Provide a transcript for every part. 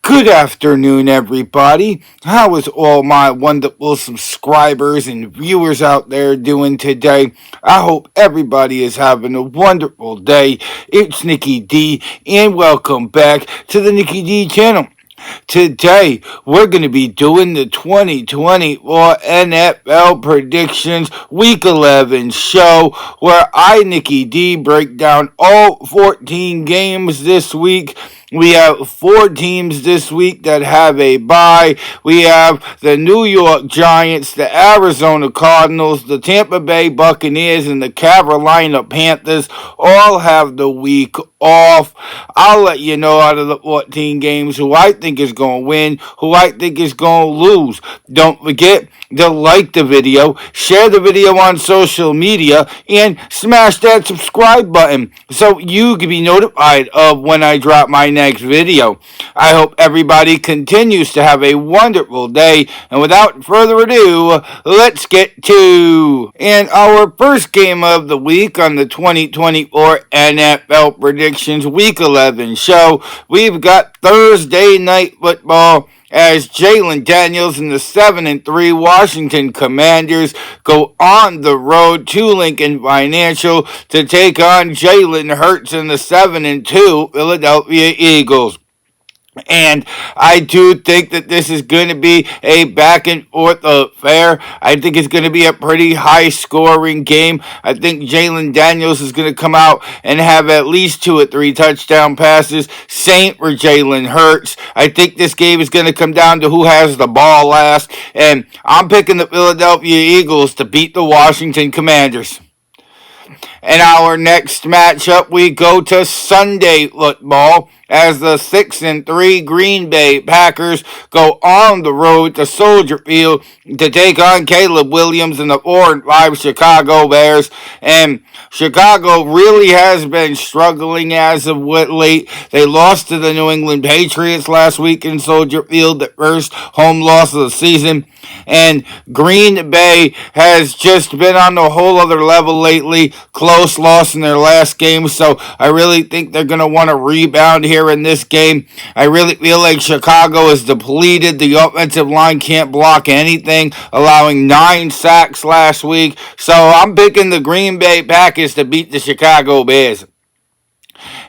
Good afternoon, everybody. How is all my wonderful subscribers and viewers out there doing today? I hope everybody is having a wonderful day. It's Nikki D, and welcome back to the Nikki D channel. Today, we're going to be doing the 2024 NFL Predictions Week 11 show, where I, Nikki D, break down all 14 games this week. We have 4 teams this week that have a bye. We have the New York Giants, the Arizona Cardinals, the Tampa Bay Buccaneers, and the Carolina Panthers all have the week off. I'll let you know out of the 14 games who I think is going to win, who I think is going to lose. Don't forget to like the video, share the video on social media, and smash that subscribe button so you can be notified of when I drop my next video. I hope everybody continues to have a wonderful day, and without further ado, let's get to our first game of the week on the 2024 NFL Predictions Week 11 show. We've got Thursday Night Football as Jalen Daniels and the 7-3 Washington Commanders go on the road to Lincoln Financial to take on Jalen Hurts and the 7-2 Philadelphia Eagles. And I do think that this is going to be a back and forth affair. I think it's going to be a pretty high scoring game. I think Jalen Daniels is going to come out and have at least 2 or 3 touchdown passes. Same for Jalen Hurts. I think this game is going to come down to who has the ball last. And I'm picking the Philadelphia Eagles to beat the Washington Commanders. In our next matchup, we go to Sunday football as the 6-3 Green Bay Packers go on the road to Soldier Field to take on Caleb Williams and the 4-5 Chicago Bears. And Chicago really has been struggling as of late. They lost to the New England Patriots last week in Soldier Field, the first home loss of the season. And Green Bay has just been on a whole other level lately. Close loss in their last game, so I really think they're going to want to rebound here in this game. I really feel like Chicago is depleted. The offensive line can't block anything, allowing 9 sacks last week. So I'm picking the Green Bay Packers to beat the Chicago Bears.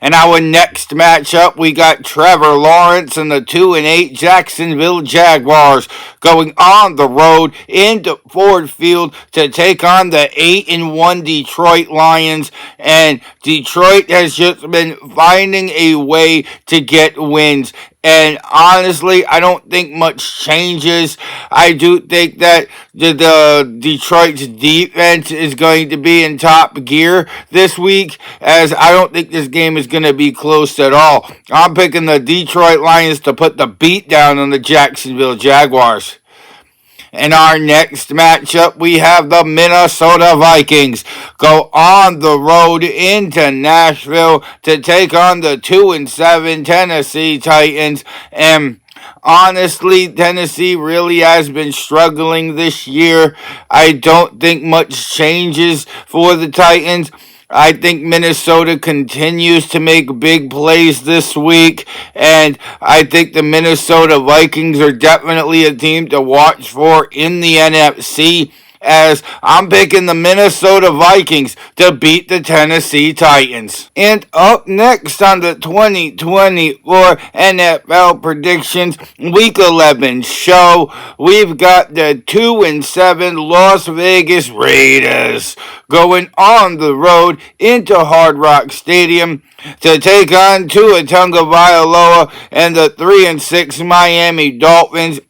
In our next matchup, we got Trevor Lawrence and the 2-8 Jacksonville Jaguars going on the road into Ford Field to take on the 8-1 Detroit Lions. And Detroit has just been finding a way to get wins. And honestly, I don't think much changes. I do think that the Detroit's defense is going to be in top gear this week, as I don't think this game is going to be close at all. I'm picking the Detroit Lions to put the beat down on the Jacksonville Jaguars. In our next matchup, we have the Minnesota Vikings go on the road into Nashville to take on the 2-7 Tennessee Titans. And honestly, Tennessee really has been struggling this year. I don't think much changes for the Titans. I think Minnesota continues to make big plays this week, and I think the Minnesota Vikings are definitely a team to watch for in the NFC, as I'm picking the Minnesota Vikings to beat the Tennessee Titans. And up next on the 2024 NFL Predictions Week 11 show, we've got the 2-7 Las Vegas Raiders going on the road into Hard Rock Stadium to take on Tua Tagovailoa and the 3-6 Miami Dolphins.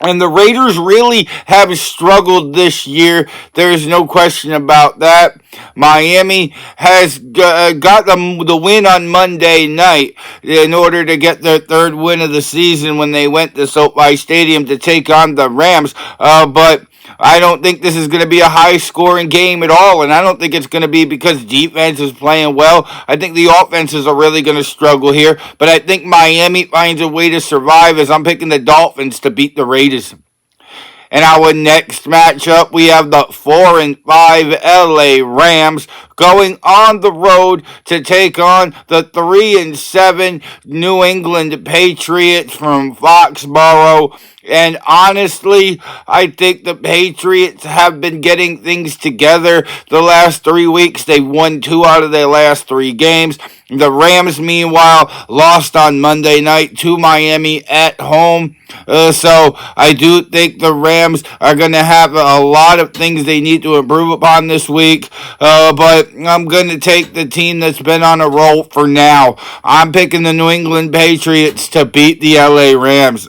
And the Raiders really have struggled this year. There's no question about that. Miami has got the win on Monday night in order to get their 3rd win of the season when they went to SoFi Stadium to take on the Rams. But I don't think this is going to be a high-scoring game at all, and I don't think it's going to be because defense is playing well. I think the offenses are really going to struggle here, but I think Miami finds a way to survive as I'm picking the Dolphins to beat the Raiders. In our next matchup, we have the 4-5 LA Rams going on the road to take on the 3-7 New England Patriots from Foxborough. And honestly, I think the Patriots have been getting things together the last 3 weeks. They've won 2 out of their last 3 games. The Rams, meanwhile, lost on Monday night to Miami at home. So I do think the Rams are going to have a lot of things they need to improve upon this week. But I'm going to take the team that's been on a roll for now. I'm picking the New England Patriots to beat the LA Rams.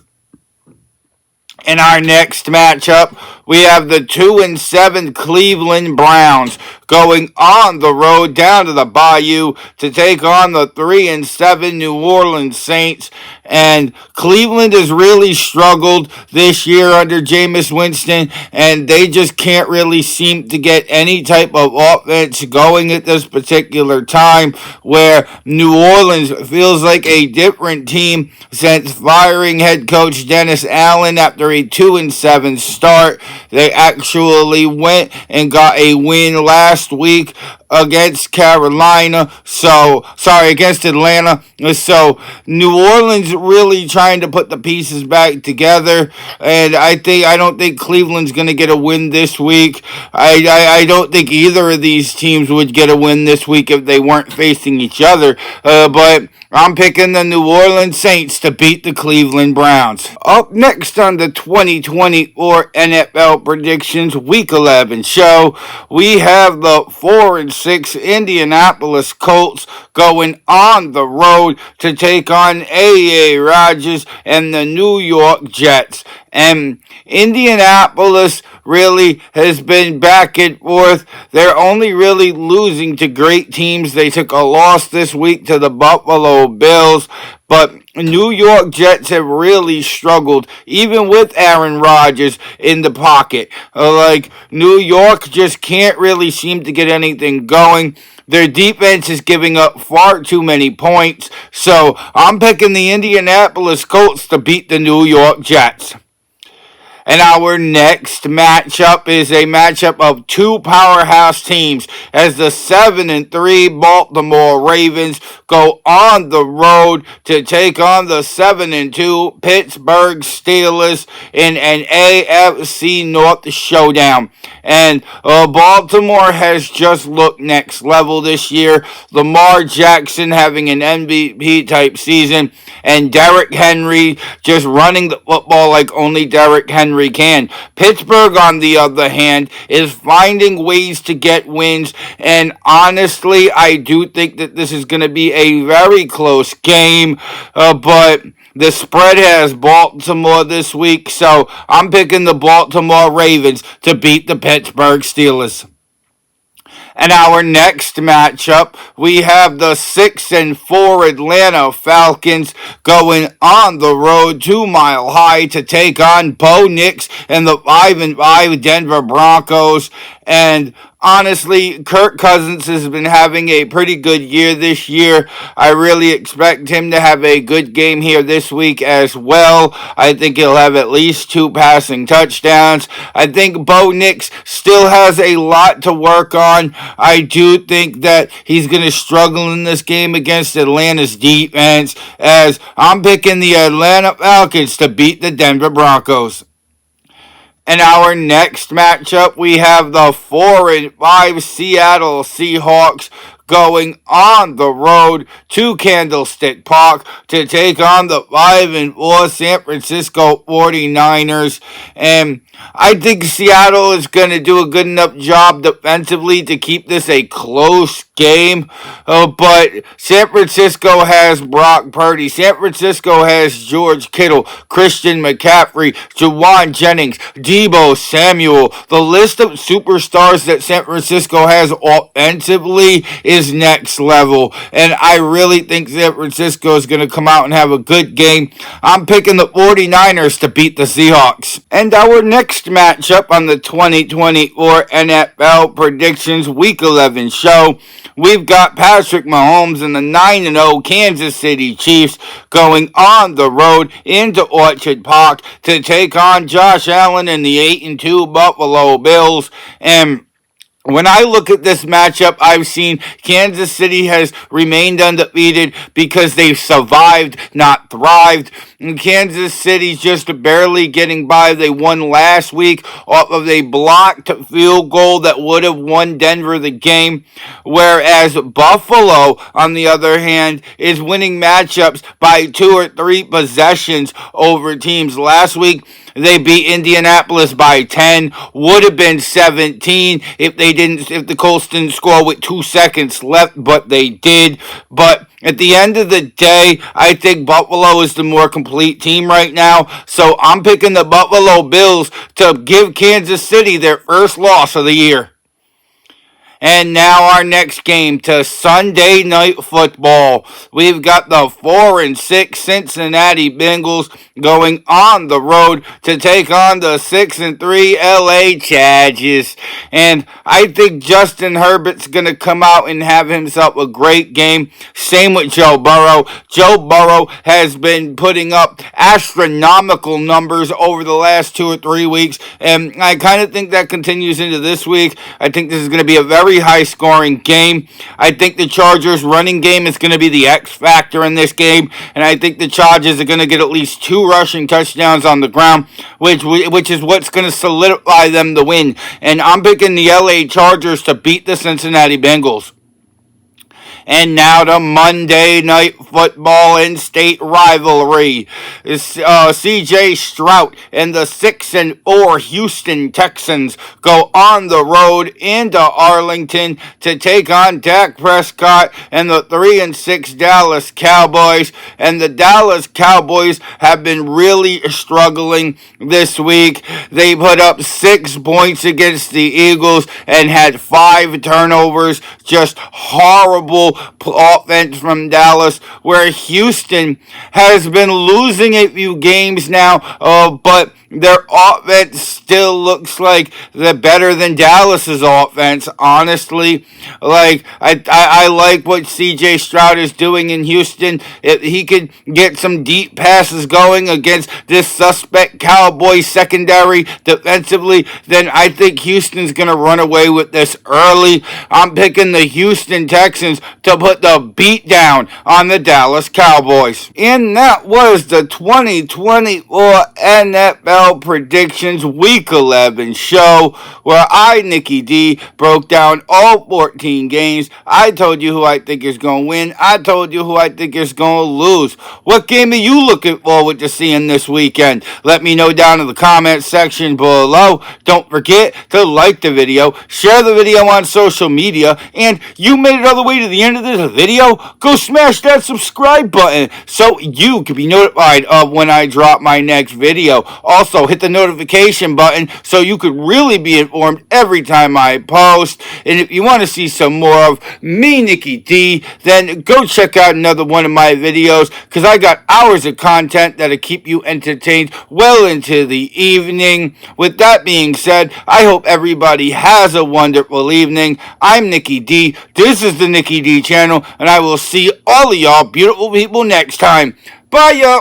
In our next matchup, we have the 2-7 Cleveland Browns going on the road down to the Bayou to take on the 3-7 New Orleans Saints. And Cleveland has really struggled this year under Jameis Winston, and they just can't really seem to get any type of offense going at this particular time, where New Orleans feels like a different team since firing head coach Dennis Allen after a 2-7 start. They actually went and got a win last week against against Atlanta. So New Orleans really trying to put the pieces back together, and I don't think Cleveland's going to get a win this week. I don't think either of these teams would get a win this week if they weren't facing each other. But I'm picking the New Orleans Saints to beat the Cleveland Browns. Up next on the 2024 NFL Predictions Week 11 show, we have the 4-6 Indianapolis Colts going on the road to take on Aaron Rodgers and the New York Jets. And Indianapolis really has been back and forth. They're only really losing to great teams. They took a loss this week to the Buffalo Bills, but New York Jets have really struggled, even with Aaron Rodgers in the pocket. New York just can't really seem to get anything going. Their defense is giving up far too many points, so I'm picking the Indianapolis Colts to beat the New York Jets. And our next matchup is a matchup of two powerhouse teams as the 7-3 Baltimore Ravens go on the road to take on the 7-2 Pittsburgh Steelers in an AFC North showdown. And Baltimore has just looked next level this year. Lamar Jackson having an MVP type season, and Derrick Henry just running the football like only Derrick Henry can. Pittsburgh, on the other hand, is finding ways to get wins, and honestly, I do think that this is going to be a very close game, but the spread has Baltimore this week, so I'm picking the Baltimore Ravens to beat the Pittsburgh Steelers. And our next matchup, we have the 6-4 Atlanta Falcons going on the road to Mile High to take on Bo Nix and the 5-5 Denver Broncos. And honestly, Kirk Cousins has been having a pretty good year this year. I really expect him to have a good game here this week as well. I think he'll have at least 2 passing touchdowns. I think Bo Nix still has a lot to work on. I do think that he's going to struggle in this game against Atlanta's defense, as I'm picking the Atlanta Falcons to beat the Denver Broncos. In our next matchup, we have the 4-5 Seattle Seahawks going on the road to Candlestick Park to take on the 5-4 San Francisco 49ers. And I think Seattle is going to do a good enough job defensively to keep this a close game. But San Francisco has Brock Purdy. San Francisco has George Kittle, Christian McCaffrey, Juwan Jennings, Deebo Samuel. The list of superstars that San Francisco has offensively is is next level. And I really think San Francisco is going to come out and have a good game. I'm picking the 49ers to beat the Seahawks. And our next matchup on the 2024 NFL Predictions Week 11 show, we've got Patrick Mahomes and the 9-0 Kansas City Chiefs going on the road into Orchard Park to take on Josh Allen and the 8-2 Buffalo Bills. And when I look at this matchup, I've seen Kansas City has remained undefeated because they've survived, not thrived. And Kansas City's just barely getting by. They won last week off of a blocked field goal that would have won Denver the game. Whereas Buffalo, on the other hand, is winning matchups by 2 or 3 possessions over teams. Last week, they beat Indianapolis by 10. Would have been 17 if the Colts didn't score with 2 seconds left, but they did. But at the end of the day, I think Buffalo is the more complete team right now. So I'm picking the Buffalo Bills to give Kansas City their first loss of the year. And now our next game to Sunday Night Football. We've got the 4-6 Cincinnati Bengals going on the road to take on the 6-3 LA Chargers. And I think Justin Herbert's going to come out and have himself a great game. Same with Joe Burrow. Joe Burrow has been putting up astronomical numbers over the last 2 or 3 weeks. And I kind of think that continues into this week. I think this is going to be a very high scoring game. I think the Chargers running game is going to be the X factor in this game, and I think the Chargers are going to get at least 2 rushing touchdowns on the ground, which is what's going to solidify them to win. And I'm picking the LA Chargers to beat the Cincinnati Bengals. And now to Monday Night Football in-state rivalry. C.J. Stroud and the 6-4 Houston Texans go on the road into Arlington to take on Dak Prescott and the 3-6 Dallas Cowboys. And the Dallas Cowboys have been really struggling this week. They put up 6 points against the Eagles and had 5 turnovers. Just horrible offense from Dallas, where Houston has been losing a few games now, but their offense still looks like they're better than Dallas's offense, honestly. I like what C.J. Stroud is doing in Houston. If he could get some deep passes going against this suspect Cowboys secondary defensively, then I think Houston's going to run away with this early. I'm picking the Houston Texans to put the beat down on the Dallas Cowboys. And that was the 2024 NFL Predictions Week 11 show, where I, Nicky D, broke down all 14 games. I told you who I think is going to win. I told you who I think is going to lose. What game are you looking forward to seeing this weekend? Let me know down in the comment section below. Don't forget to like the video, share the video on social media, and you made it all the way to the end of this video, go smash that subscribe button so you can be notified of when I drop my next video. Also, hit the notification button so you could really be informed every time I post. And if you want to see some more of me, Nicky D, then go check out another one of my videos, because I got hours of content that'll keep you entertained well into the evening. With that being said, I hope everybody has a wonderful evening. I'm Nicky D. This is the Nicky D channel, and I will see all of y'all beautiful people next time. Bye, y'all.